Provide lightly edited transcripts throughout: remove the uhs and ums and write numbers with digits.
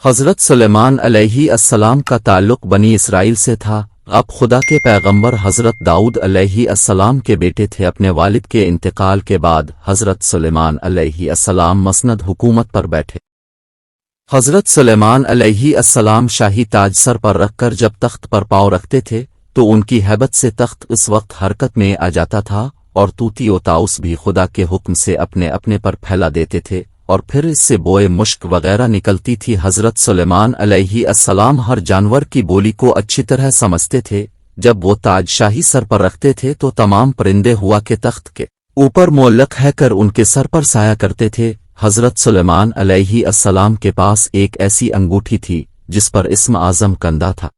حضرت سلیمان علیہ السلام کا تعلق بنی اسرائیل سے تھا۔ اب خدا کے پیغمبر حضرت داؤد علیہ السلام کے بیٹے تھے۔ اپنے والد کے انتقال کے بعد حضرت سلیمان علیہ السلام مسند حکومت پر بیٹھے۔ حضرت سلیمان علیہ السلام شاہی تاج سر پر رکھ کر جب تخت پر پاؤں رکھتے تھے تو ان کی ہیبت سے تخت اس وقت حرکت میں آ جاتا تھا، اور طوطی و طاؤس بھی خدا کے حکم سے اپنے اپنے پر پھیلا دیتے تھے، اور پھر اس سے بوئے مشک وغیرہ نکلتی تھی۔ حضرت سلیمان علیہ السلام ہر جانور کی بولی کو اچھی طرح سمجھتے تھے۔ جب وہ تاج شاہی سر پر رکھتے تھے تو تمام پرندے ہوا کے تخت کے اوپر معلق ہے کر ان کے سر پر سایہ کرتے تھے۔ حضرت سلیمان علیہ السلام کے پاس ایک ایسی انگوٹھی تھی جس پر اسم اعظم کندہ تھا،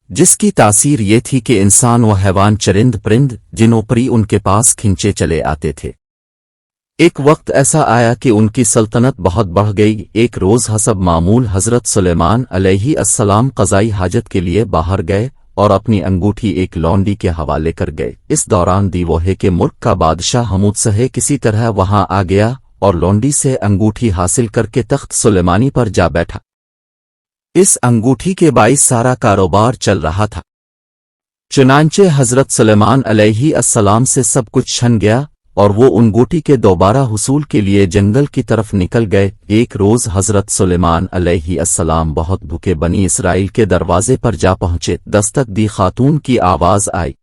جس کی تاثیر یہ تھی کہ انسان و حیوان، چرند پرند، جن و پری ان کے پاس کھنچے چلے آتے تھے۔ ایک وقت ایسا آیا کہ ان کی سلطنت بہت بڑھ گئی۔ ایک روز حسب معمول حضرت سلیمان علیہ السلام قضائی حاجت کے لیے باہر گئے اور اپنی انگوٹھی ایک لونڈی کے حوالے کر گئے۔ اس دوران دیوہے کے ملک کا بادشاہ حمودسہ کسی طرح وہاں آ گیا اور لونڈی سے انگوٹھی حاصل کر کے تخت سلیمانی پر جا بیٹھا۔ اس انگوٹھی کے باعث سارا کاروبار چل رہا تھا۔ چنانچہ حضرت سلیمان علیہ السلام سے سب کچھ چھن گیا اور وہ انگوٹھی کے دوبارہ حصول کے لیے جنگل کی طرف نکل گئے۔ ایک روز حضرت سلیمان علیہ السلام بہت بھوکے بنی اسرائیل کے دروازے پر جا پہنچے۔ دستک دی، خاتون کی آواز آئی،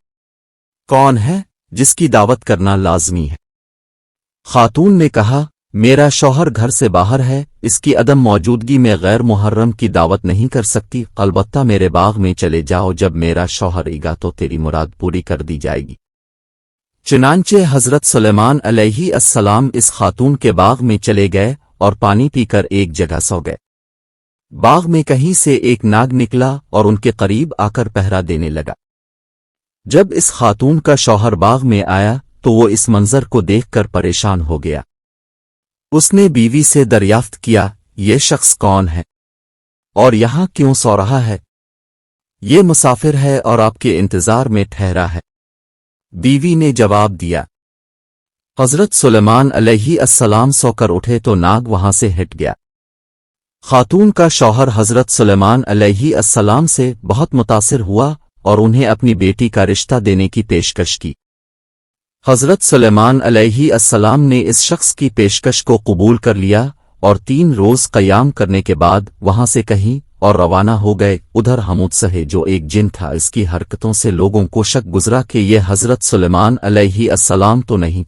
کون ہے جس کی دعوت کرنا لازمی ہے؟ خاتون نے کہا، میرا شوہر گھر سے باہر ہے، اس کی عدم موجودگی میں غیر محرم کی دعوت نہیں کر سکتی، البتہ میرے باغ میں چلے جاؤ، جب میرا شوہر آئے گا تو تیری مراد پوری کر دی جائے گی۔ چنانچہ حضرت سلیمان علیہ السلام اس خاتون کے باغ میں چلے گئے اور پانی پی کر ایک جگہ سو گئے۔ باغ میں کہیں سے ایک ناگ نکلا اور ان کے قریب آ کر پہرا دینے لگا۔ جب اس خاتون کا شوہر باغ میں آیا تو وہ اس منظر کو دیکھ کر پریشان ہو گیا۔ اس نے بیوی سے دریافت کیا، یہ شخص کون ہے اور یہاں کیوں سو رہا ہے؟ یہ مسافر ہے اور آپ کے انتظار میں ٹھہرا ہے۔ بیوی نے جواب دیا۔ حضرت سلیمان علیہ السلام سو کر اٹھے تو ناگ وہاں سے ہٹ گیا۔ خاتون کا شوہر حضرت سلیمان علیہ السلام سے بہت متاثر ہوا اور انہیں اپنی بیٹی کا رشتہ دینے کی پیشکش کی۔ حضرت سلیمان علیہ السلام نے اس شخص کی پیشکش کو قبول کر لیا اور 3 روز قیام کرنے کے بعد وہاں سے کہیں اور روانہ ہو گئے۔ ادھر حمودسہ جو ایک جن تھا، اس کی حرکتوں سے لوگوں کو شک گزرا کہ یہ حضرت سلیمان علیہ السلام تو نہیں،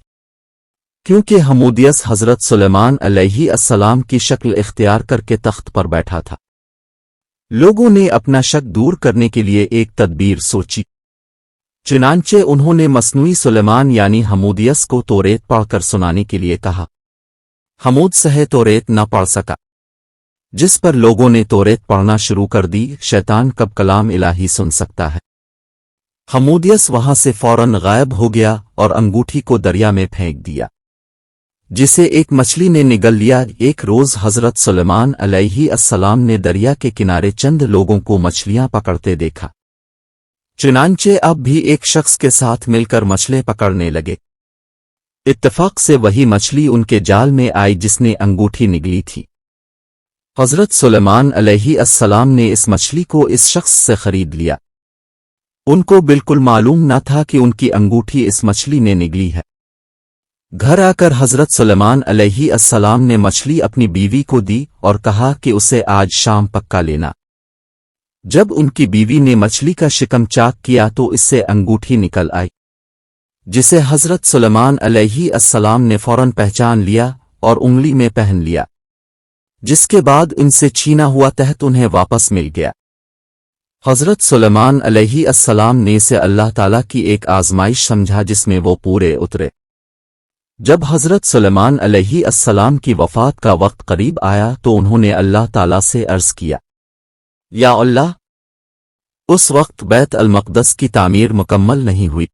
کیونکہ حمودیس حضرت سلیمان علیہ السلام کی شکل اختیار کر کے تخت پر بیٹھا تھا۔ لوگوں نے اپنا شک دور کرنے کے لیے ایک تدبیر سوچی، چنانچہ انہوں نے مصنوعی سلیمان یعنی حمودیس کو توریت پڑھ کر سنانے کے لیے کہا۔ حمودسہ توریت نہ پڑھ سکا، جس پر لوگوں نے توریت پڑھنا شروع کر دی۔ شیطان کب کلام الہی سن سکتا ہے؟ حمودیس وہاں سے فوراً غائب ہو گیا اور انگوٹھی کو دریا میں پھینک دیا، جسے ایک مچھلی نے نگل لیا۔ ایک روز حضرت سلیمان علیہ السلام نے دریا کے کنارے چند لوگوں کو مچھلیاں پکڑتے دیکھا، چنانچہ اب بھی ایک شخص کے ساتھ مل کر مچھلیں پکڑنے لگے۔ اتفاق سے وہی مچھلی ان کے جال میں آئی جس نے انگوٹھی نگلی تھی۔ حضرت سلیمان علیہ السلام نے اس مچھلی کو اس شخص سے خرید لیا۔ ان کو بالکل معلوم نہ تھا کہ ان کی انگوٹھی اس مچھلی نے نگلی ہے۔ گھر آ کر حضرت سلیمان علیہ السلام نے مچھلی اپنی بیوی کو دی اور کہا کہ اسے آج شام پکا لینا۔ جب ان کی بیوی نے مچھلی کا شکم چاک کیا تو اس سے انگوٹھی نکل آئی، جسے حضرت سلیمان علیہ السلام نے فوراً پہچان لیا اور انگلی میں پہن لیا، جس کے بعد ان سے چھینا ہوا تحت انہیں واپس مل گیا۔ حضرت سلیمان علیہ السلام نے اسے اللہ تعالیٰ کی ایک آزمائش سمجھا جس میں وہ پورے اترے۔ جب حضرت سلیمان علیہ السلام کی وفات کا وقت قریب آیا تو انہوں نے اللہ تعالیٰ سے عرض کیا، یا اللہ، اس وقت بیت المقدس کی تعمیر مکمل نہیں ہوئی،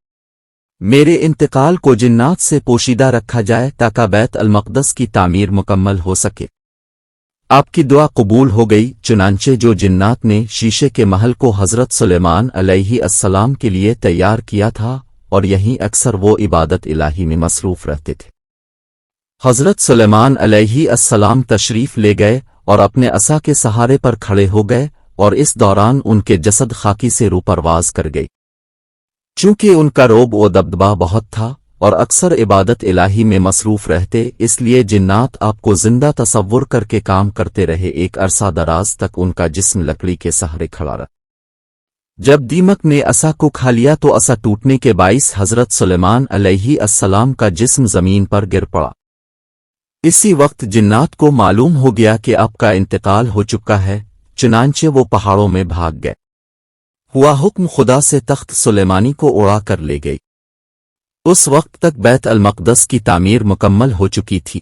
میرے انتقال کو جنات سے پوشیدہ رکھا جائے تاکہ بیت المقدس کی تعمیر مکمل ہو سکے۔ آپ کی دعا قبول ہو گئی۔ چنانچہ جو جنات نے شیشے کے محل کو حضرت سلیمان علیہ السلام کے لیے تیار کیا تھا اور یہیں اکثر وہ عبادت الہی میں مصروف رہتے تھے، حضرت سلیمان علیہ السلام تشریف لے گئے اور اپنے عصا کے سہارے پر کھڑے ہو گئے، اور اس دوران ان کے جسد خاکی سے روح پرواز کر گئی۔ چونکہ ان کا رعب و دبدبہ بہت تھا اور اکثر عبادت الہی میں مصروف رہتے، اس لیے جنات آپ کو زندہ تصور کر کے کام کرتے رہے۔ ایک عرصہ دراز تک ان کا جسم لکڑی کے سہارے کھڑا رہا۔ جب دیمک نے عصا کو کھا لیا تو عصا ٹوٹنے کے باعث حضرت سلیمان علیہ السلام کا جسم زمین پر گر پڑا۔ اسی وقت جنات کو معلوم ہو گیا کہ آپ کا انتقال ہو چکا ہے، چنانچہ وہ پہاڑوں میں بھاگ گئے۔ ہوا حکم خدا سے تخت سلیمانی کو اڑا کر لے گئی۔ اس وقت تک بیت المقدس کی تعمیر مکمل ہو چکی تھی۔